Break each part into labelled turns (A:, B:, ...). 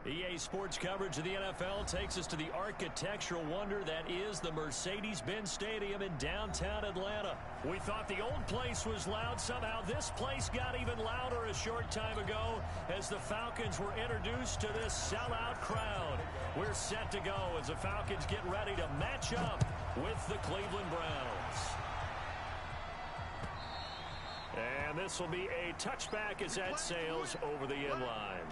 A: EA Sports coverage of the NFL takes us to the architectural wonder that is the Mercedes-Benz Stadium in downtown Atlanta. We thought the old place was loud. Somehow this place got even louder a short time ago as the Falcons were introduced to this sellout crowd. We're set to go as the Falcons get ready to match up with the Cleveland Browns. And this will be a touchback as that sails over the end line.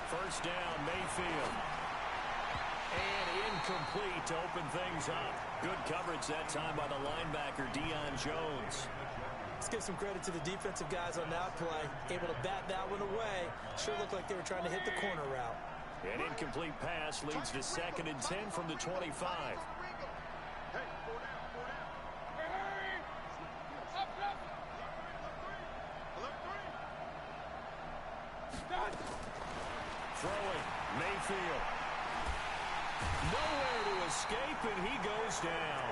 A: First down, Mayfield. And incomplete to open things up. Good coverage that time by the linebacker, Deion Jones.
B: Let's give some credit to the defensive guys on that play. Able to bat that one away. Sure looked like they were trying to hit the corner route.
A: An incomplete pass leads to 2nd and 10 from the 25. Throwing, Mayfield. Nowhere to escape, and he goes down.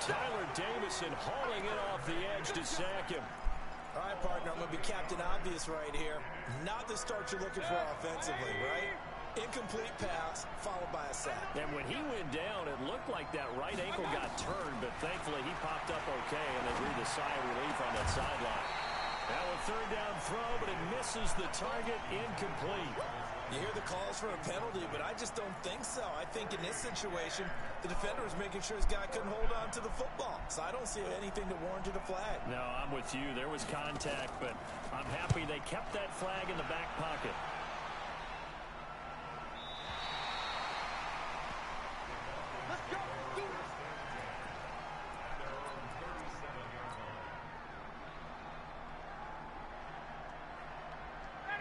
A: Tyler Davison hauling it off the edge to sack him.
B: All right, partner, I'm going to be Captain Obvious right here. Not the start you're looking for offensively, right? Incomplete pass, followed by a sack.
A: And when he went down, it looked like that right ankle got turned, but thankfully he popped up okay, and they breathed a sigh of relief on that sideline. Now a 3rd down throw, but it misses the target, incomplete.
B: You hear the calls for a penalty, but I just don't think so. I think in this situation, the defender was making sure his guy couldn't hold on to the football. So I don't see anything to warrant a flag.
A: No, I'm with you. There was contact, but I'm happy they kept that flag in the back pocket.
C: Let's go.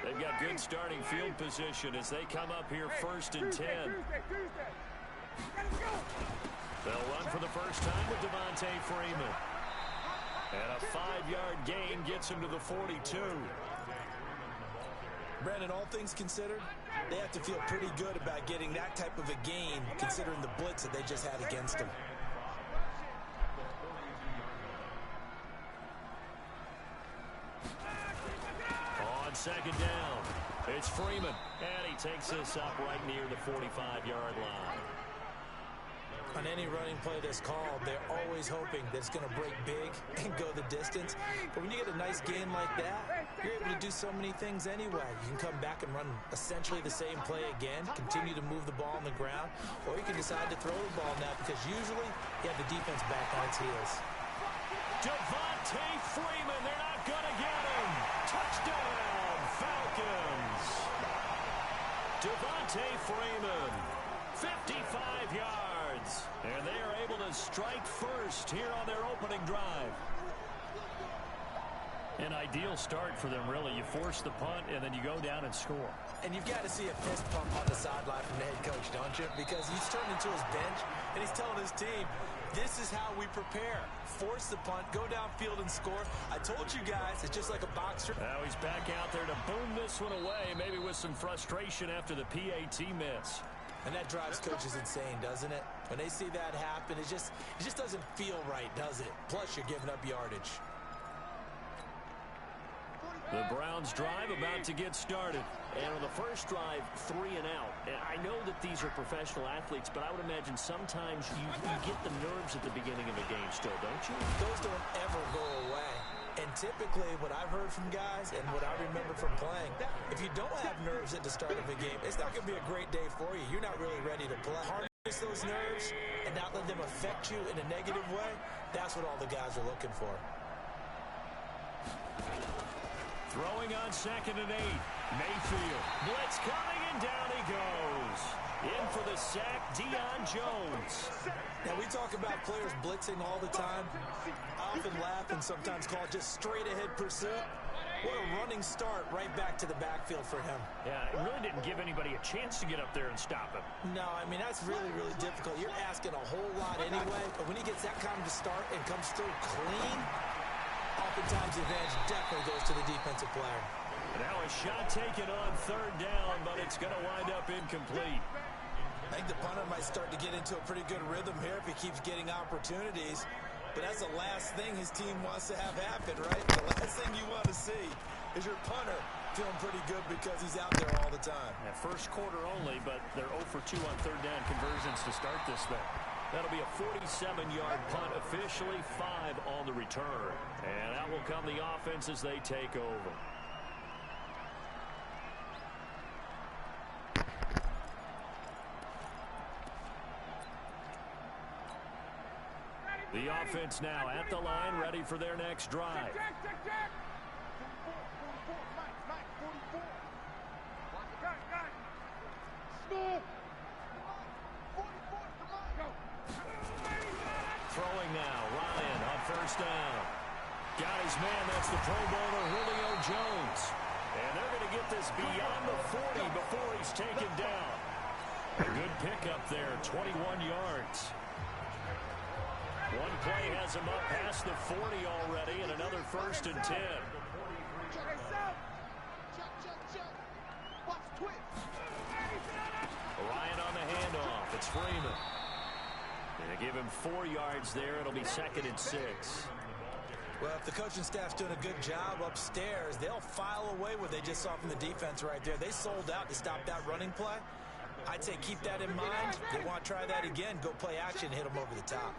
A: They've got good starting field position as they come up here 1st and 10. They'll run for the first time with Devontae Freeman. And a 5-yard gain gets him to the 42.
B: Brandon, all things considered, they have to feel pretty good about getting that type of a gain considering the blitz that they just had against them.
A: On 2nd down, it's Freeman, and he takes this up right near the 45-yard line.
B: On any running play that's called, they're always hoping that it's going to break big and go the distance. But when you get a nice gain like that, you're able to do so many things anyway. You can come back and run essentially the same play again, continue to move the ball on the ground, or you can decide to throw the ball now because usually you have the defense back on its heels.
A: Devontae Freeman, they're not going to get him. Touchdown, Falcons. Devontae Freeman, 55 yards. And they are able to strike first here on their opening drive. An ideal start for them, really. You force the punt, and then you go down and score.
B: And you've got to see a fist pump on the sideline from the head coach, don't you? Because he's turned into his bench, and he's telling his team, this is how we prepare. Force the punt, go downfield and score. I told you guys, it's just like a boxer.
A: Now he's back out there to boom this one away, maybe with some frustration after the PAT miss.
B: And that drives coaches insane, doesn't it? When they see that happen, it just doesn't feel right, does it? Plus, you're giving up yardage.
A: The Browns drive about to get started. And on the first drive, 3 and out. And I know that these are professional athletes, but I would imagine sometimes you get the nerves at the beginning of a game still, don't you?
B: Those don't ever go away. And typically, what I've heard from guys and what I remember from playing, if you don't have nerves at the start of a game, it's not going to be a great day for you. You're not really ready to play. Harness those nerves and not let them affect you in a negative way, that's what all the guys are looking for.
A: Throwing on 2nd and 8. Mayfield. Blitz coming, and down he goes. In for the sack, Deion Jones.
B: Now, we talk about players blitzing all the time. I often laugh and sometimes call it just straight-ahead pursuit. What a running start right back to the backfield for him.
A: Yeah, it really didn't give anybody a chance to get up there and stop him.
B: No, I mean, that's really, really difficult. You're asking a whole lot anyway, but when he gets that kind of a start and comes through clean, oftentimes the advantage definitely goes to the defensive player.
A: Now a shot taken on third down, but it's going to wind up incomplete.
B: I think the punter might start to get into a pretty good rhythm here if he keeps getting opportunities. But that's the last thing his team wants to have happen, right? The last thing you want to see is your punter feeling pretty good because he's out there all the time.
A: That first quarter only, but they're 0 for 2 on third down conversions to start this thing. That'll be a 47-yard punt, officially 5 on the return. And out will come the offense as they take over. The offense now at the line, ready for their next drive. Throwing now, Ryan on first down. Got his man, that's the Pro Bowler Julio Jones. And they're going to get this beyond the 40 before he's taken down. A good pickup there, 21 yards. One play has him up past the 40 already, and another 1st and 10. Ryan on the handoff. It's Freeman. And they give him 4 yards there. It'll be 2nd and 6.
B: Well, if the coaching staff's doing a good job upstairs, they'll file away what they just saw from the defense right there. They sold out to stop that running play. I'd say keep that in mind. They want to try that again. Go play action, hit them over the top.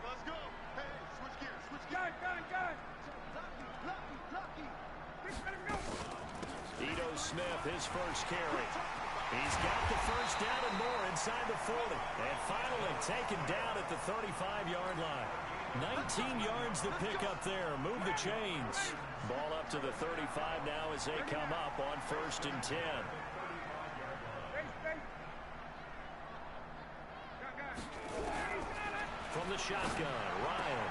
C: Let's go. Hey, switch gears. Switch gears. Gun.
A: Ito Smith, his first carry. He's got the first down and more inside the 40. And finally taken down at the 35-yard line. 19 yards to pick up there. Move the chains. Ball up to the 35 now as they come up on 1st and 10. From the shotgun, Ryan.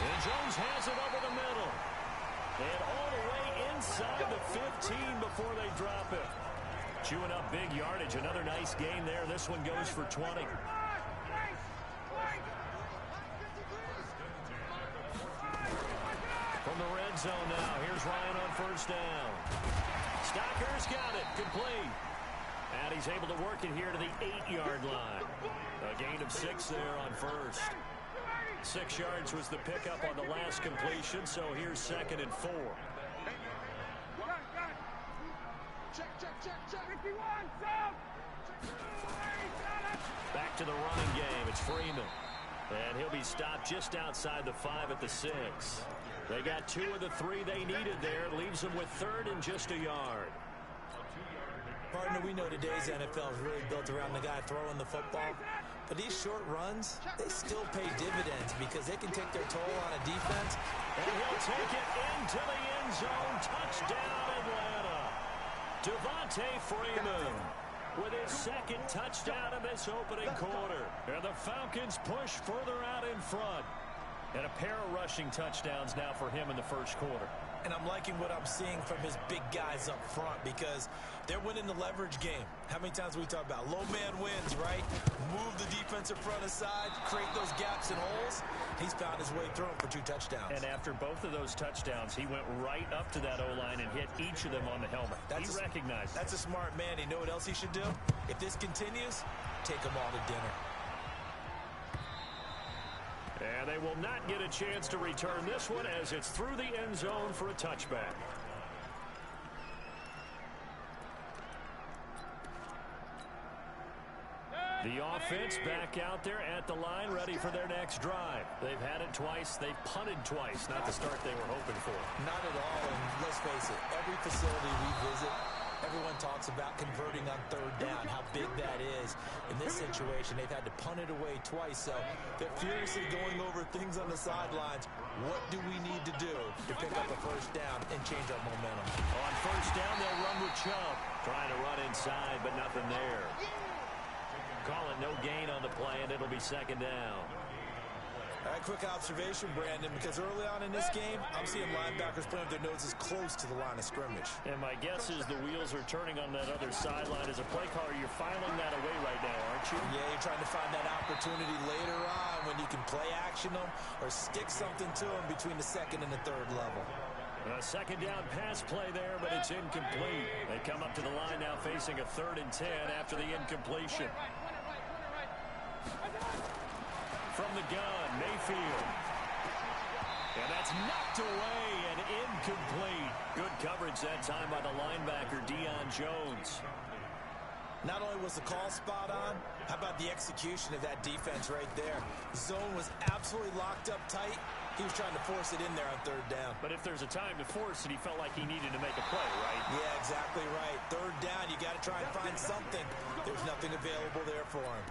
A: And Jones has it over the middle. And all the way inside the 15 before they drop it. Chewing up big yardage. Another nice gain there. This one goes for 20. From the red zone now, here's Ryan on first down. Stocker's got it, complete. And he's able to work it here to the 8-yard line. A gain of 6 there on first. 6 yards was the pickup on the last completion, so here's 2nd and 4. Back to the running game, it's Freeman. And he'll be stopped just outside the 5 at the 6. They got 2 of the 3 they needed there. Leaves them with 3rd and just a yard.
B: Partner, we know today's NFL is really built around the guy throwing the football. But these short runs, they still pay dividends because they can take their toll on a defense.
A: And he'll take it into the end zone. Touchdown, Atlanta. Devontae Freeman with his 2nd touchdown in this opening quarter. And the Falcons push further out in front. And a pair of rushing touchdowns now for him in the first quarter.
B: And I'm liking what I'm seeing from his big guys up front because they're winning the leverage game. How many times we talk about low man wins, right? Move the defensive front aside, create those gaps and holes. He's found his way through them for 2 touchdowns.
A: And after both of those touchdowns, he went right up to that O-line and hit each of them on the helmet. He recognized it.
B: That's a smart man. You know what else he should do? If this continues, take them all to dinner.
A: And they will not get a chance to return this one as it's through the end zone for a touchback. The offense back out there at the line, ready for their next drive. They've had it twice. They've punted twice. Not the start they were hoping for.
B: Not at all, and let's face it, every facility we visit, everyone talks about converting on third down, how big that is. In this situation, they've had to punt it away twice, so they're furiously going over things on the sidelines. What do we need to do to pick up a first down and change our momentum?
A: On first down, they'll run with Chubb. Trying to run inside, but nothing there. Call it no gain on the play, and it'll be 2nd down.
B: All right, quick observation, Brandon, because early on in this game, I'm seeing linebackers playing with their noses close to the line of scrimmage.
A: And my guess is the wheels are turning on that other sideline. As a play caller, you're filing that away right now, aren't you?
B: Yeah, you're trying to find that opportunity later on when you can play action them or stick something to them between the second and the third level.
A: A second down pass play there, but it's incomplete. They come up to the line now facing a 3rd and 10 after the incompletion. From the gun, Mayfield. And that's knocked away and incomplete. Good coverage that time by the linebacker, Deion Jones.
B: Not only was the call spot on, how about the execution of that defense right there? Zone was absolutely locked up tight. He was trying to force it in there on 3rd down.
A: But if there's a time to force it, he felt like he needed to make a play, right?
B: Yeah, exactly right. 3rd down, you got to try and find something. There's nothing available there for him.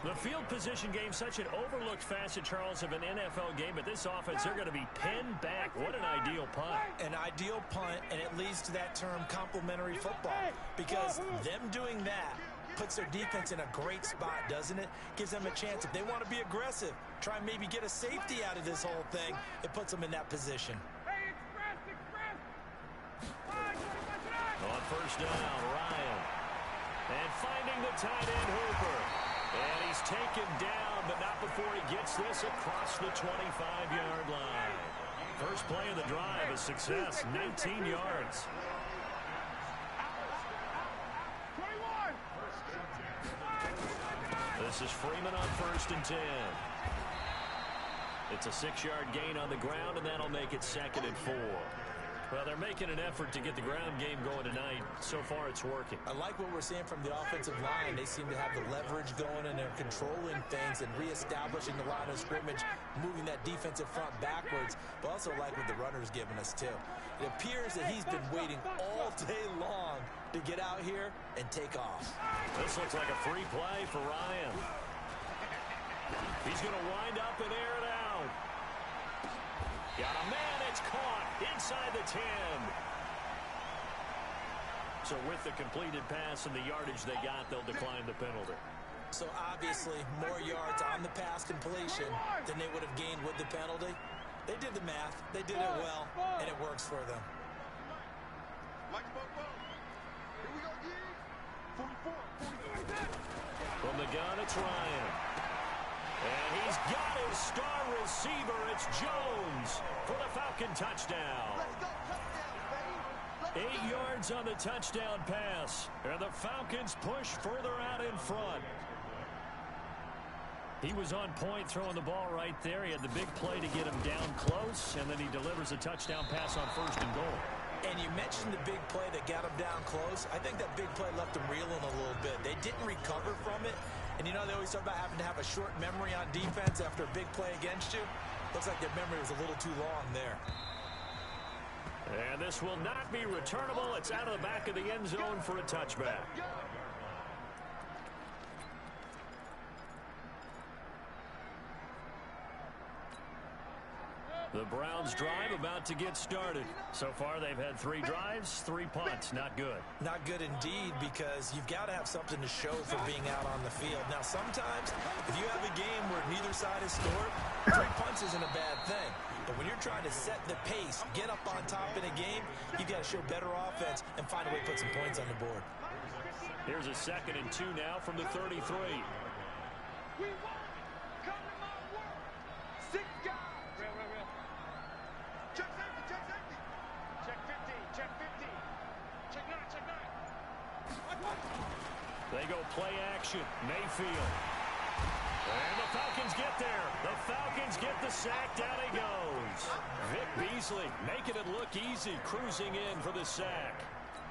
A: The field position game, such an overlooked facet, Charles, of an NFL game, but this offense, they're going to be pinned back. What an ideal punt.
B: An ideal punt, and it leads to that term complementary football, because them doing that puts their defense in a great spot, doesn't it? Gives them a chance. If they want to be aggressive, try and maybe get a safety out of this whole thing, it puts them in that position.
A: On 1st down, Ryan. And finding the tight end, Hooper. And he's taken down, but not before he gets this across the 25-yard line. First play of the drive, a success, 19 yards. This is Freeman on 1st and 10. It's a 6-yard gain on the ground, and that'll make it 2nd and 4. Well, they're making an effort to get the ground game going tonight. So far, it's working.
B: I like what we're seeing from the offensive line. They seem to have the leverage going, and they're controlling things and reestablishing the line of scrimmage, moving that defensive front backwards, but also like what the runner's giving us, too. It appears that he's been waiting all day long to get out here and take off.
A: This looks like a free play for Ryan. He's going to wind up and air it out. Got a man, it's caught inside the 10. So with the completed pass and the yardage they got, they'll decline the penalty.
B: So obviously more yards on the pass completion than they would have gained with the penalty. They did the math, they did it well, and it works for them.
C: Here we go, 44.
A: From the gun, it's Ryan. And he's got his star receiver. It's Jones for the Falcon touchdown. 8 yards on the touchdown pass. And the Falcons push further out in front. He was on point throwing the ball right there. He had the big play to get him down close, and then he delivers a touchdown pass on 1st and goal.
B: And you mentioned the big play that got him down close. I think that big play left him reeling a little bit. They didn't recover from it. And you know, they always talk about having to have a short memory on defense after a big play against you. Looks like their memory was a little too long there.
A: And this will not be returnable. It's out of the back of the end zone for a touchback. The Browns drive about to get started. So far, they've had 3 drives, 3 punts. Not good.
B: Not good indeed, because you've got to have something to show for being out on the field. Now, sometimes, if you have a game where neither side is scored, 3 punts isn't a bad thing. But when you're trying to set the pace, get up on top in a game, you've got to show better offense and find a way to put some points on the board.
A: Here's a 2nd and 2 now from the 33.
C: We won. Come to my work. 6 guys. Real. Check safety. Check 50. Check 50. Check 9.
A: They go play action. Mayfield. And the Falcons get there. The Falcons get the sack. Down he goes. Vic Beasley making it look easy, cruising in for the sack.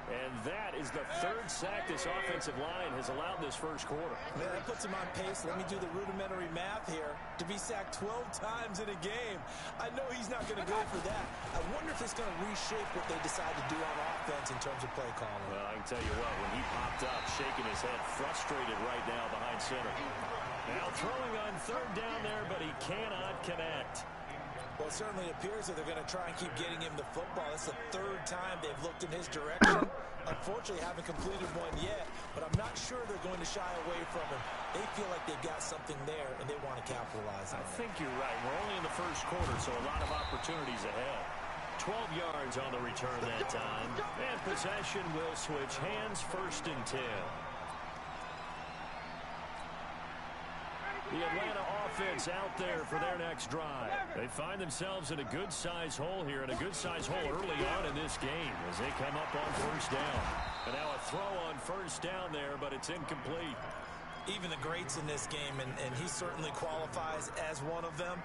A: And that is the 3rd sack this offensive line has allowed this first quarter.
B: Man, that puts him on pace. Let me do the rudimentary math here. To be sacked 12 times in a game, I know he's not going to go for that. I wonder if it's going to reshape what they decide to do on offense in terms of play calling.
A: Well, I can tell you what, when he popped up, shaking his head, frustrated right now behind center. Now throwing on 3rd down there, but he cannot connect.
B: Well, it certainly appears that they're going to try and keep getting him the football. That's the third time they've looked in his direction. Unfortunately, haven't completed one yet, but I'm not sure they're going to shy away from him. They feel like they've got something there, and they want to capitalize on it.
A: I think you're right. We're only in the first quarter, so a lot of opportunities ahead. 12 yards on the return that time. And possession will switch hands, 1st and 10. The Atlanta offense out there for their next drive. They find themselves in a good-sized hole here, and a good-sized hole early on in this game as they come up on 1st down. And now a throw on 1st down there, but it's incomplete.
B: Even the greats in this game, and he certainly qualifies as one of them,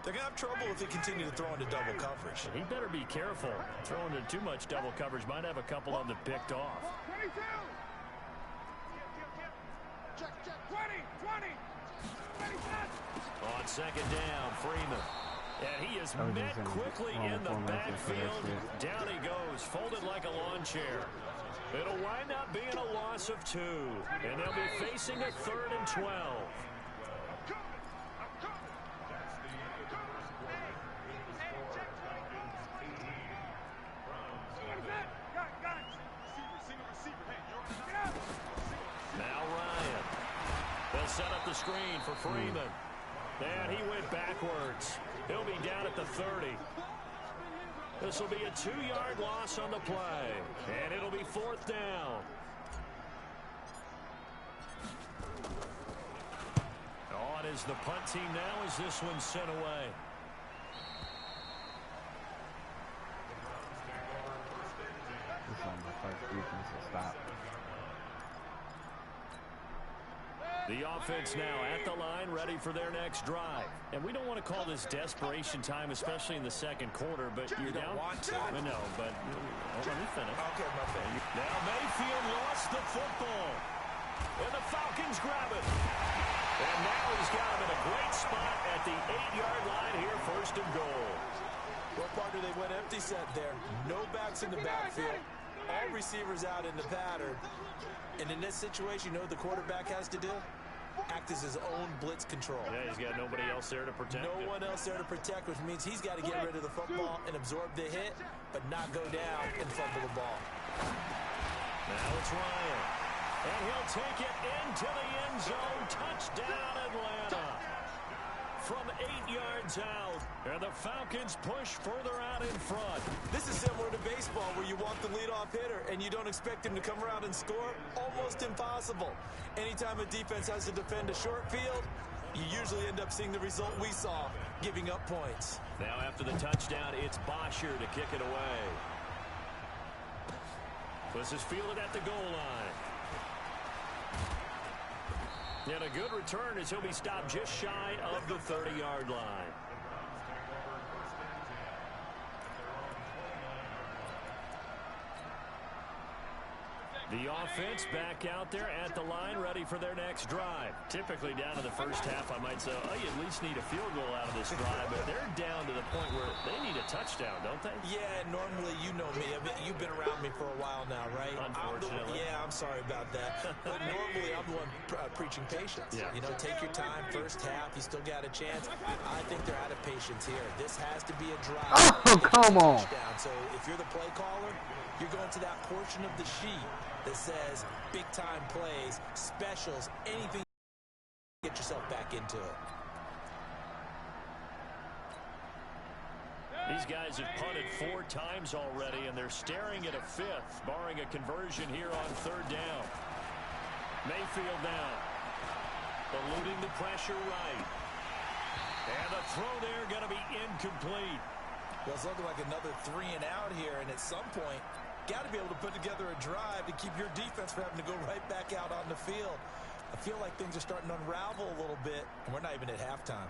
B: they're going to have trouble if they continue to throw into double coverage.
A: He better be careful. Throwing into too much double coverage might have a couple of them picked off.
C: 22. Check, 20.
A: On 2nd down, Freeman. And he is met quickly in the backfield. Down he goes, folded like a lawn chair. It'll wind up being a loss of 2. And they'll be facing a 3rd and 12. Now Ryan. They'll set up the screen for Freeman. And he went backwards. He'll be down at the 30. This will be a 2-yard loss on the play. And it'll be 4th down. On is the punt team now as this one's sent away.
D: This is my first defensive stop.
A: The offense now at the line, ready for their next drive. And we don't want to call this desperation time, especially in the 2nd quarter, but you're down.
B: Want to.
A: I know, but let me finish.
B: Okay, my bad.
A: Now Mayfield lost the football. And the Falcons grab it. And now he's got him in a great spot at the 8-yard line here, 1st and goal.
B: Well, partner, they went empty set there. No backs in the backfield. All receivers out in the pattern. And in this situation, you know what the quarterback has to do? Act as his own blitz control.
A: Yeah, he's got nobody else there to protect
B: him. No one else there to protect, which means he's got to get rid of the football and absorb the hit, but not go down and fumble the ball.
A: Now it's Ryan. And he'll take it into the end zone. Touchdown, Atlanta. From 8 yards out. And the Falcons push further out in front.
B: This is similar to baseball where you want the leadoff hitter and you don't expect him to come around and score. Almost impossible. Anytime a defense has to defend a short field, you usually end up seeing the result we saw, giving up points.
A: Now after the touchdown, it's Bosher to kick it away. This is fielded at the goal line. And a good return as he'll be stopped just shy of the 30-yard line. The offense back out there at the line, ready for their next drive. Typically down to the first half, I might say, oh, you at least need a field goal out of this drive, but they're down to the point where they need a touchdown, don't they?
B: Yeah, normally you know me. I mean, you've been around me for a while now, right?
A: Unfortunately.
B: I'm sorry about that. But normally I'm the one preaching patience.
A: Yeah.
B: You know, take your time, first half, you still got a chance. I think they're out of patience here. This has to be a drive.
D: Oh, come on.
B: Touchdown. So if you're the play caller, you're going to that portion of the sheet that says big-time plays, specials, anything to get yourself back into it.
A: These guys have punted 4 times already, and they're staring at a 5th, barring a conversion here on 3rd down. Mayfield now, eluding the pressure right. And the throw there going to be incomplete.
B: Well, it's looking like another 3 and out here, and at some point, got to be able to put together a drive to keep your defense from having to go right back out on the field. I feel like things are starting to unravel a little bit, and we're not even at halftime.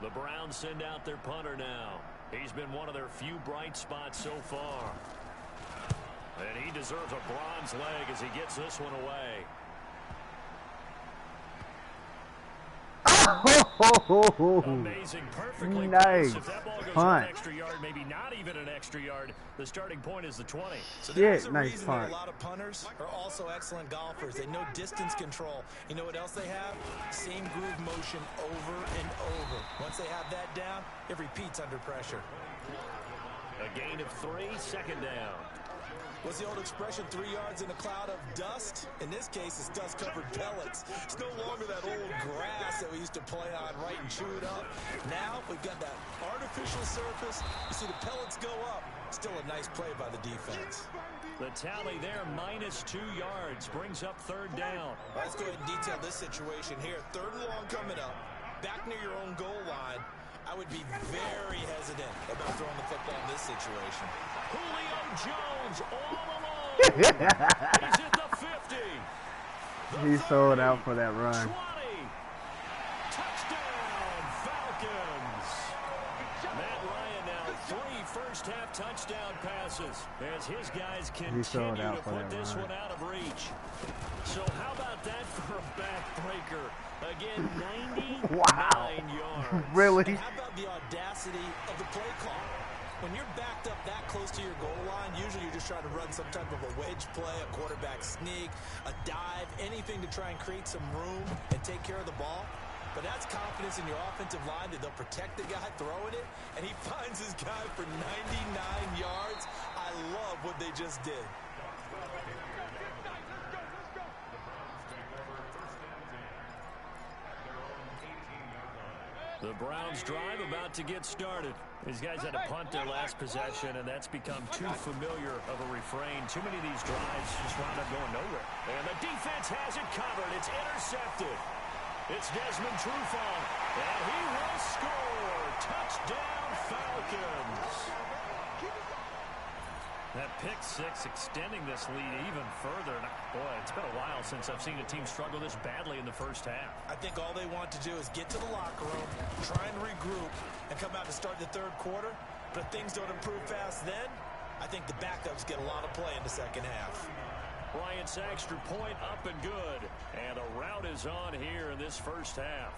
A: The Browns send out their punter now. He's been one of their few bright spots so far. And he deserves a bronze leg as he gets this one away.
D: Oh,
A: Amazing, perfectly
D: nice
A: placed. If that ball goes
D: punt.
A: an extra yard, maybe not even an extra yard, the starting point is the 20.
B: So there's a
D: Nice
B: reason
D: punt.
B: that a lot of punters are also excellent golfers. They know distance control. You know what else they have? Same groove motion over and over. Once they have that down, it repeats under pressure.
A: A gain of 3, second down.
B: What's the old expression, 3 yards in a cloud of dust? In this case, it's dust-covered pellets. It's no longer that old grass that we used to play on, right, and chew it up. Now we've got that artificial surface. You see the pellets go up. Still a nice play by the defense.
A: The tally there, -2 yards, brings up third down.
B: Let's go ahead and detail this situation here. 3rd and long coming up. Back near your own goal line. I would be very hesitant about throwing the football in this situation.
A: Julio Jones all alone. He's at the 50.
D: He sold out for that run.
A: 20. Touchdown, Falcons. Matt Ryan now 3 first-half touchdown passes as his guys continue to put this one out of reach. So how about that for a backbreaker? Again, 99 yards.
D: Really?
B: And how about the audacity of the play call? When you're backed up that close to your goal line, usually you're just trying to run some type of a wedge play, a quarterback sneak, a dive, anything to try and create some room and take care of the ball. But that's confidence in your offensive line that they'll protect the guy throwing it, and he finds his guy for 99 yards. I love what they just did.
A: The Browns drive about to get started. These guys had to punt their last possession, and that's become too familiar of a refrain. Too many of these drives just wound up going nowhere. And the defense has it covered. It's intercepted. It's Desmond Trufant, and he will score. Touchdown, Falcons. That pick 6 extending this lead even further. Boy, it's been a while since I've seen a team struggle this badly in the first half.
B: I think all they want to do is get to the locker room, try and regroup, and come out to start the 3rd quarter. But if things don't improve fast then, I think the backups get a lot of play in the second half.
A: Bryant's extra point up and good. And a rout is on here in this first half.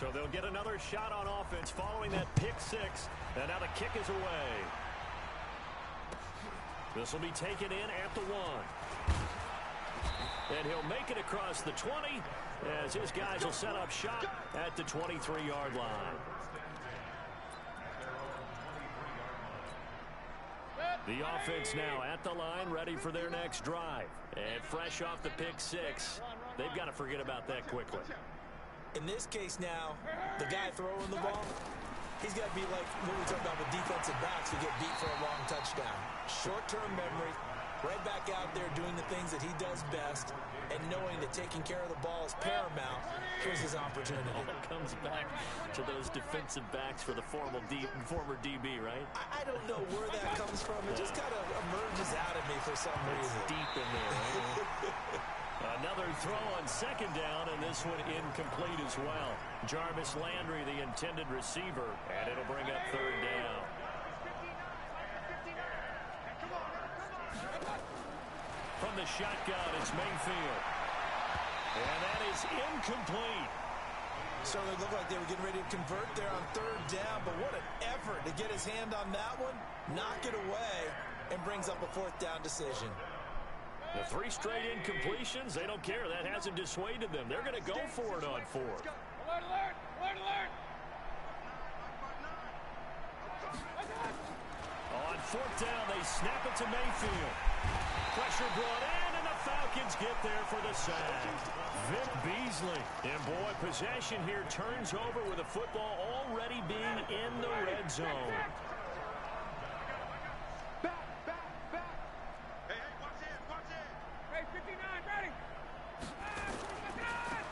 A: So they'll get another shot on offense following that pick 6. And now the kick is away. This will be taken in at the 1. And he'll make it across the 20 as his guys will set up shop at the 23-yard line. The offense now at the line, ready for their next drive. And fresh off the pick 6, they've got to forget about that quickly.
B: In this case now, the guy throwing the ball, he's got to be like what we talked about with defensive backs who get beat for a long touchdown. Short-term memory, right back out there doing the things that he does best, and knowing that taking care of the ball is paramount. Here's his opportunity.
A: It comes back to those defensive backs for the former DB, right?
B: I don't know where that comes from. It just kind of emerges out of me for some reason.
A: It's deep in there. Right? Another throw on second down, and this one incomplete as well. Jarvis Landry, the intended receiver, and it'll bring up third down. From the shotgun, it's Mayfield. And that is incomplete.
B: So they looked like they were getting ready to convert there on third down, but what an effort to get his hand on that one, knock it away, and brings up a 4th down decision.
A: The 3 straight incompletions, they don't care. That hasn't dissuaded them. They're going to go for it on 4th.
C: Alert, alert, alert, alert.
A: On 4th down, they snap it to Mayfield. Pressure brought in, and the Falcons get there for the sack. Vic Beasley. And boy, possession here turns over with the football already being in the red zone.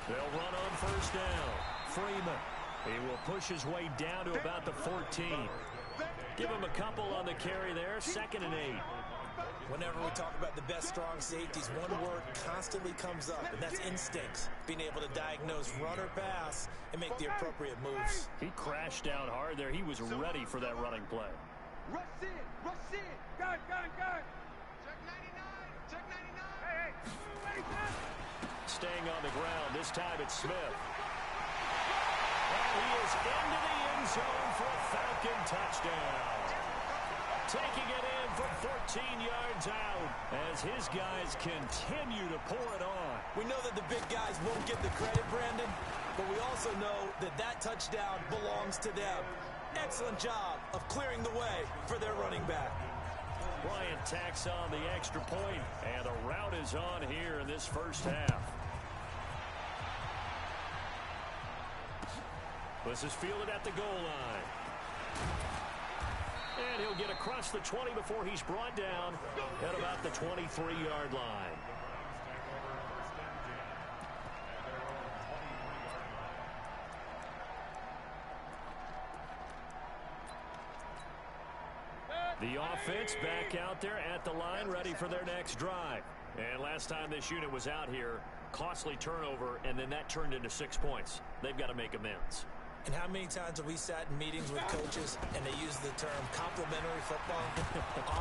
A: They'll run on first down. Freeman. He will push his way down to about the 14. Give him a couple on the carry there. 2nd and 8.
B: Whenever we talk about the best strong safeties, one word constantly comes up, and that's instincts. Being able to diagnose run or pass and make the appropriate moves.
A: He crashed down hard there. He was ready for that running play.
C: Rush in, rush in. Gun, gun, gun. Check 99. Check 99.
A: Staying on the ground, this time it's Smith. And he is into the end zone for a Falcon touchdown. Taking it in from 14 yards out as his guys continue to pour it on.
B: We know that the big guys won't get the credit, Brandon, but we also know that that touchdown belongs to them. Excellent job of clearing the way for their running back.
A: Bryant tacks on the extra point, and the rout is on here in this first half. This is fielded at the goal line. And he'll get across the 20 before he's brought down at about the 23-yard line. The offense back out there at the line, ready for their next drive. And last time this unit was out here, costly turnover, and then that turned into 6 points. They've got to make amends.
B: And how many times have we sat in meetings with coaches and they use the term complementary football?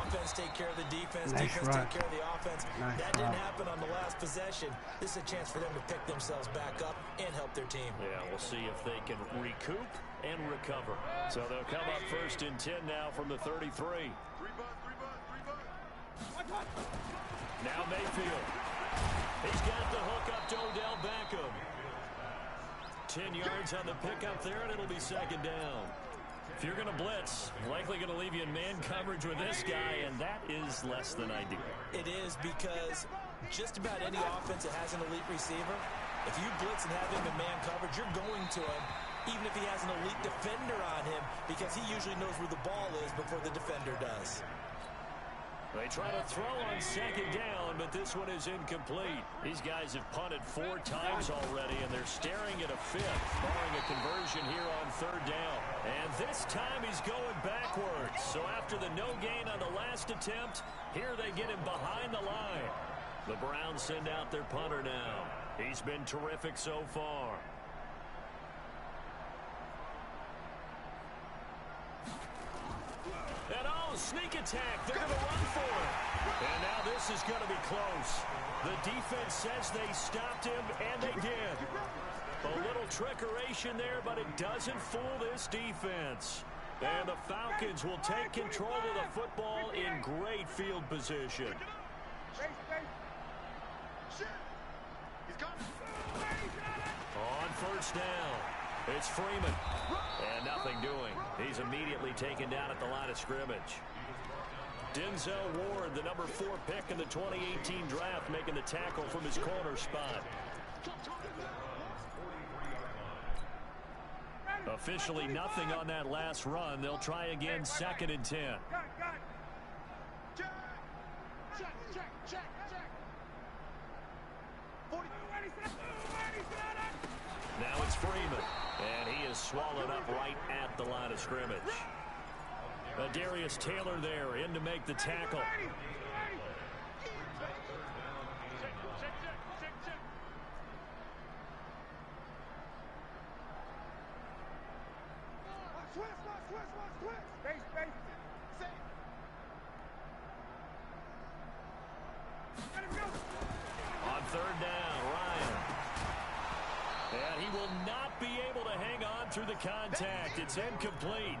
B: Offense take care of the defense, defense take care of the offense. That didn't happen on the last possession. This is a chance for them to pick themselves back up and help their team.
A: Yeah, we'll see if they can recoup and recover. So they'll come up first and 10 now from the 33. Now Mayfield. He's got the hook up to Odell Beckham. 10 yards on the pickup there, and it'll be second down. If you're going to blitz, likely going to leave you in man coverage with this guy, and that is less than ideal.
B: It is, because just about any offense that has an elite receiver, if you blitz and have him in man coverage, you're going to him, even if he has an elite defender on him, because he usually knows where the ball is before the defender does.
A: They try to throw on second down, but this one is incomplete. These guys have punted 4 times already, and they're staring at a 5th, barring a conversion here on third down. And this time he's going backwards. So after the no gain on the last attempt, here they get him behind the line. The Browns send out their punter now. He's been terrific so far. Sneak attack. They're going to run for it. And now this is going to be close. The defense says they stopped him, and they did. A little trickeration there, but it doesn't fool this defense. And the Falcons will take control of the football in great field position. On first down, it's Freeman. And nothing doing. He's immediately taken down at the line of scrimmage. Denzel Ward, the number 4 pick in the 2018 draft, making the tackle from his corner spot. Officially nothing on that last run. They'll try again, second and 10. Now it's Freeman, and he is swallowed up right at the line of scrimmage. Darius Taylor there in to make the tackle. On third down, Ryan. And he will not be able to hang on through the contact. It's incomplete.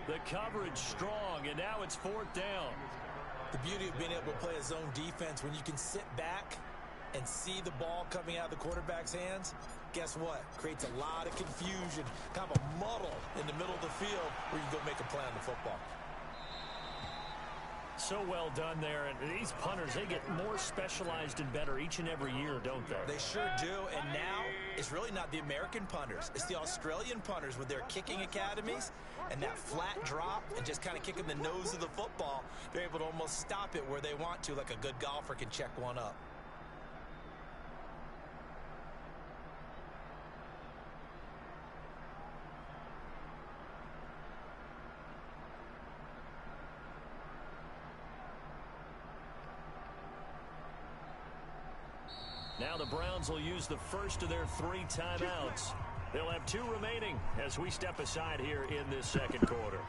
A: The coverage strong, and now it's 4th down.
B: The beauty of being able to play a zone defense, when you can sit back and see the ball coming out of the quarterback's hands, guess what? Creates a lot of confusion, kind of a muddle in the middle of the field where you can go make a play on the football.
A: So well done there, and these punters, they get more specialized and better each and every year, don't they?
B: They sure do, and now it's really not the American punters. It's the Australian punters with their kicking academies and that flat drop and just kind of kicking the nose of the football. They're able to almost stop it where they want to, like a good golfer can check one up.
A: Now the Browns will use the first of their 3 timeouts. They'll have 2 remaining as we step aside here in this second quarter.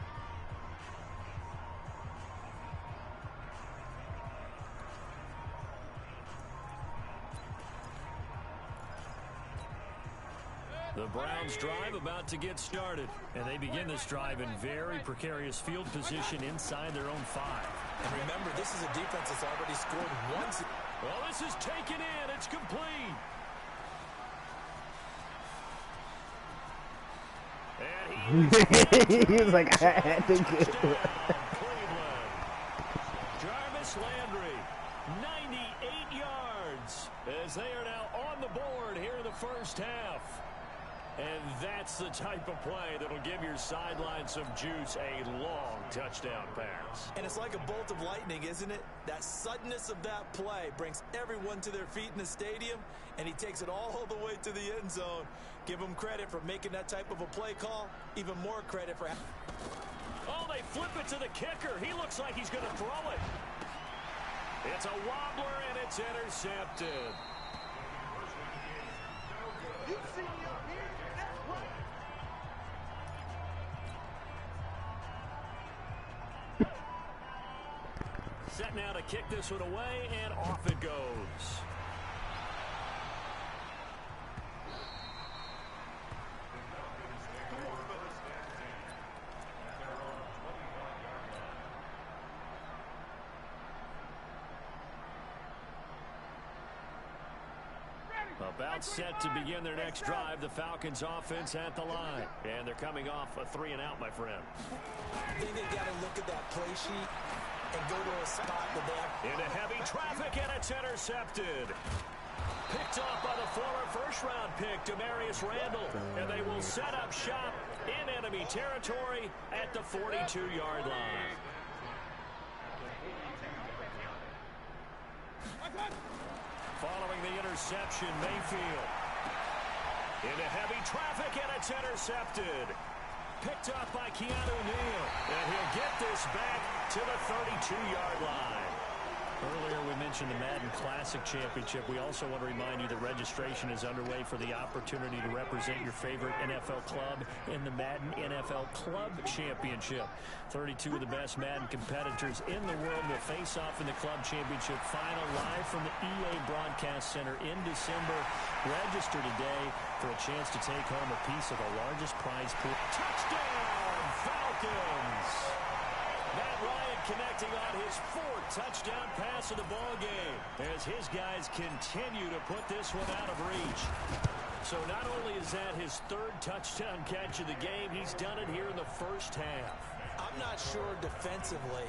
A: The Browns drive about to get started. And they begin this drive in very precarious field position inside their own 5.
B: And remember, this is a defense that's already scored once.
A: Well, this is taken in. It's complete.
D: He was like, I had to get it.
A: Jarvis Landry, 98 yards, as they are now on the board here in the first half. And that's the type of play that'll give your sideline some juice, a long touchdown pass.
B: And it's like a bolt of lightning, isn't it? That suddenness of that play brings everyone to their feet in the stadium, and he takes it all the way to the end zone. Give him credit for making that type of a play call. Even more credit for...
A: Oh, they flip it to the kicker. He looks like he's going to throw it. It's a wobbler, and it's intercepted.
C: You see me up here? That's right.
A: Set now to kick this one away, and off it goes. About set to begin their next drive. The Falcons offense at the line. And thee coming off a 3-and-out, my friend.
B: I think they got to look at that play sheet and go to a spot that they have.
A: Into heavy traffic, and it's intercepted. Picked off by the former first-round pick, Demarius Randall. And they will set up shop in enemy territory at the 42-yard line. Following the interception, Mayfield. Into heavy traffic, and it's intercepted. Picked up by Keanu Neal. And he'll get this back to the 32-yard line. Earlier we mentioned the Madden Classic Championship. We also want to remind you that registration is underway for the opportunity to represent your favorite NFL club in the Madden NFL Club Championship. 32 of the best Madden competitors in the world will face off in the Club Championship final live from the EA Broadcast Center in December. Register today for a chance to take home a piece of the largest prize pool. Touchdown, Falcons! Matt Ryan connecting on his 4th touchdown pass of the ball game as his guys continue to put this one out of reach. So not only is that his 3rd touchdown catch of the game, he's done it here in the first half.
B: I'm not sure defensively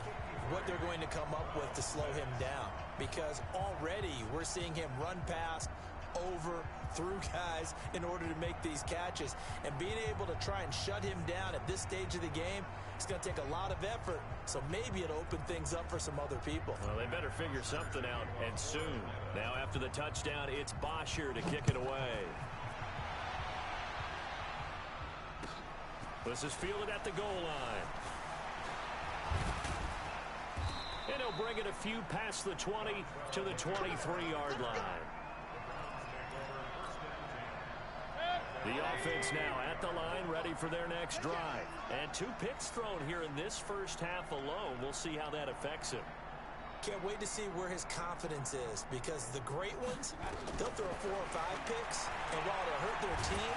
B: what they're going to come up with to slow him down, because already we're seeing him run past, over, through guys in order to make these catches. And being able to try and shut him down at this stage of the game, it's going to take a lot of effort. So maybe it'll open things up for some other people.
A: Well, they better figure something out, and soon. Now after the touchdown, it's Bosher to kick it away. This is fielded at the goal line. And he'll bring it a few past the 20 to the 23-yard line. The offense now at the line, ready for their next drive. And 2 picks thrown here in this first half alone. We'll see how that affects him.
B: Can't wait to see where his confidence is, because the great ones, they'll throw 4 or 5 picks, and while it'll hurt their team.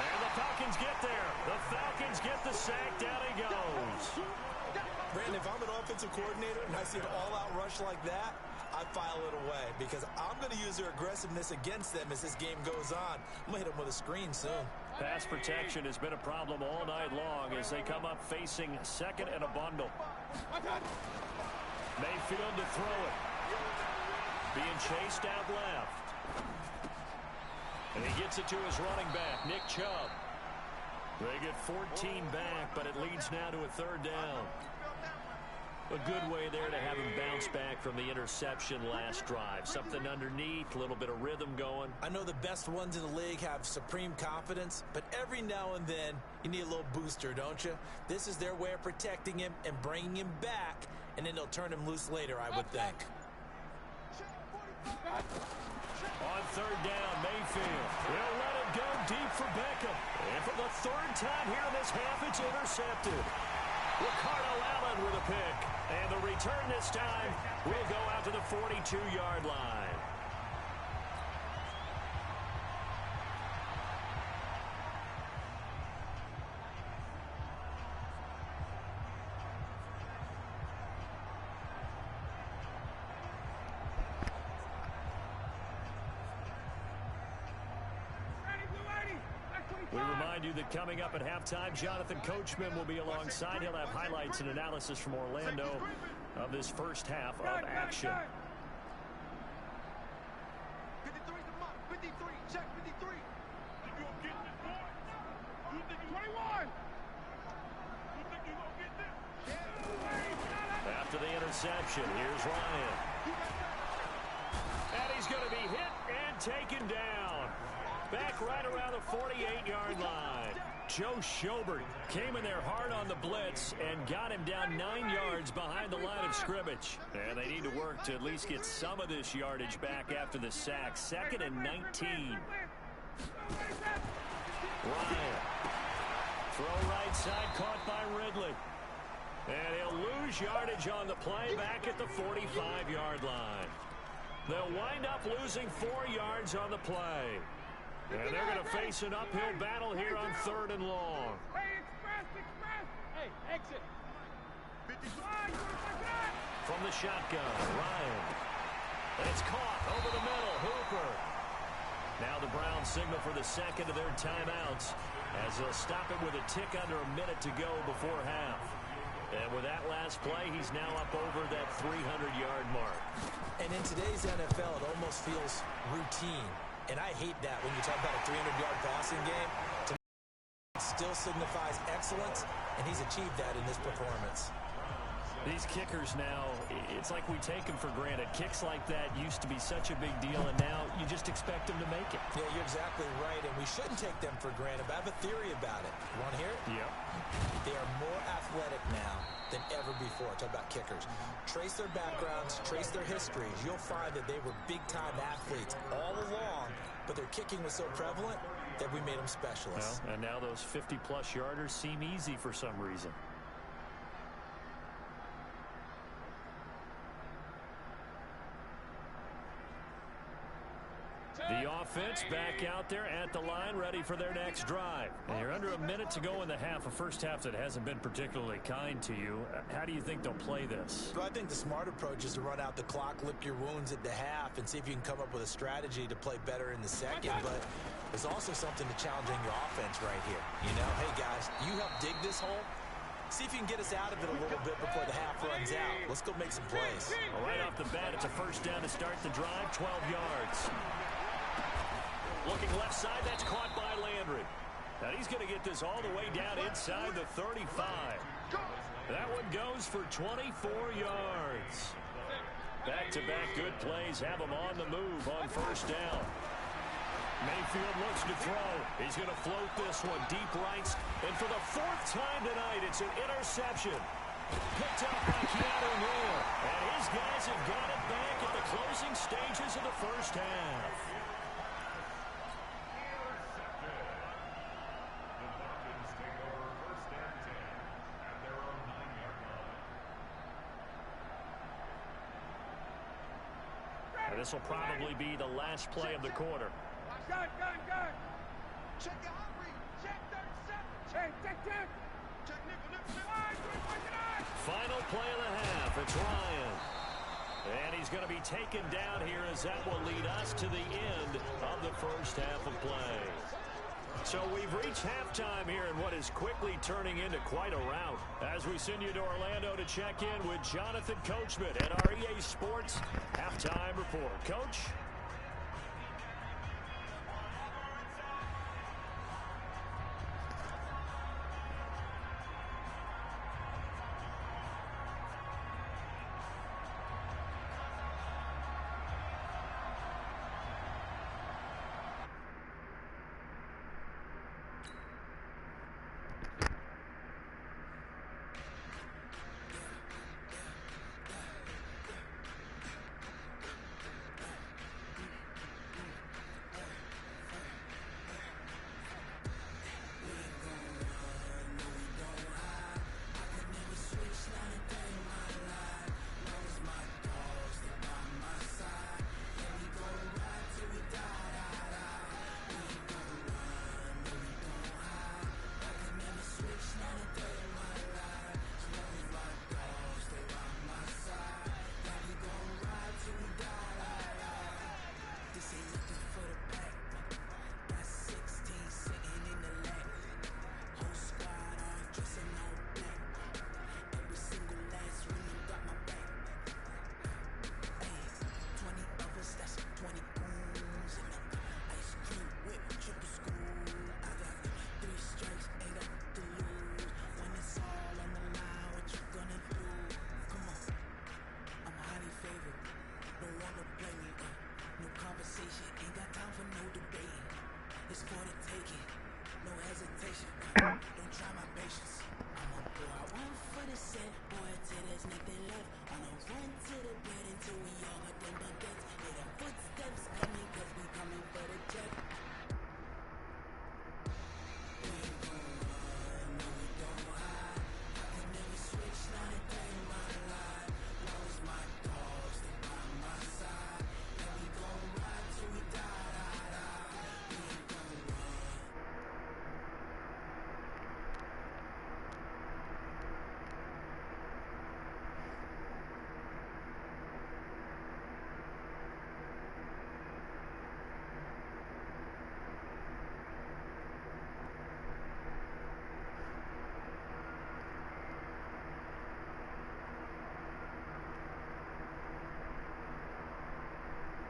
A: And the Falcons get there. The Falcons get the sack. Down he goes.
B: Brandon, if I'm an offensive coordinator and I see an all-out rush like that, I file it away, because I'm going to use their aggressiveness against them as this game goes on. I'm going to hit them with a screen soon.
A: Pass protection has been a problem all night long as they come up facing 2nd and a bundle. Mayfield to throw it. Being chased out left. And he gets it to his running back, Nick Chubb. They get 14 back, but it leads now to a 3rd down. A good way there to have him bounce back from the interception last drive. Something underneath, a little bit of rhythm going.
B: I know the best ones in the league have supreme confidence, but every now and then you need a little booster, don't you? This is their way of protecting him and bringing him back, and then they'll turn him loose later, I would think.
A: On 3rd down, Mayfield. He'll let it go deep for Beckham. And for the 3rd time here in this half, it's intercepted. Ricardo Allen with a pick. And the return this time will go out to the 42-yard line. We remind you that coming up at halftime, Jonathan Coachman will be alongside. He'll have highlights and analysis from Orlando of this first half of action.
C: 53's the mark. 53. Check 53. You gonna get this, boy? You think 21? You think you gonna get this?
A: After the interception, here's Ryan. And he's going to be hit and taken down. Back right around the 48-yard line. Joe Schobert came in there hard on the blitz and got him down 9 yards behind the line of scrimmage. And they need to work to at least get some of this yardage back after the sack. 2nd and 19. Ryan. Throw right side, caught by Ridley. And he'll lose yardage on the play back at the 45-yard line. They'll wind up losing 4 yards on the play. And they're going to face an uphill battle here on 3rd and long.
C: Hey, express. Hey, exit. 55.
A: From the shotgun, Ryan. And it's caught over the middle, Hooper. Now the Browns signal for the second of their timeouts as they'll stop it with a tick under a minute to go before half. And with that last play, he's now up over that 300-yard mark.
B: And in today's NFL, it almost feels routine. And I hate that when you talk about a 300-yard passing game. To me, it still signifies excellence, and he's achieved that in this performance.
A: These kickers now, it's like we take them for granted. Kicks like that used to be such a big deal, and now you just expect them to make it.
B: Yeah, you're exactly right, and we shouldn't take them for granted, but I have a theory about it. You want to hear it?
A: Yep.
B: They are more athletic now than ever before. Talk about kickers. Trace their backgrounds, trace their histories. You'll find that they were big-time athletes all along, but their kicking was so prevalent that we made them specialists.
A: Well, and now those 50-plus yarders seem easy for some reason. The offense back out there at the line, ready for their next drive. And you're under a minute to go in the half, a first half that hasn't been particularly kind to you. How do you think they'll play this?
B: Well, I think the smart approach is to run out the clock, lick your wounds at the half, and see if you can come up with a strategy to play better in the second. But there's also something to challenging your offense right here. You know, hey, guys, you help dig this hole. See if you can get us out of it a little bit before the half runs out. Let's go make some plays.
A: Well, right off the bat, it's a first down to start the drive, 12 yards. Looking left side, that's caught by Landry. Now he's going to get this all the way down inside the 35. That one goes for 24 yards. Back-to-back good plays have him on the move on first down. Mayfield looks to throw. He's going to float this one deep right. And for the 4th time tonight, it's an interception. Picked up by Keanu Neal. And his guys have got it back at the closing stages of the first half. This will probably be the last play of the quarter.
C: Gun. Check the hot read. Check 37. Check. Check nickel.
A: Final play of the half. It's Ryan. And he's going to be taken down here as that will lead us to the end of the first half of play. So we've reached halftime here in what is quickly turning into quite a rout. As we send you to Orlando to check in with Jonathan Coachman at our EA Sports Halftime Report. Coach?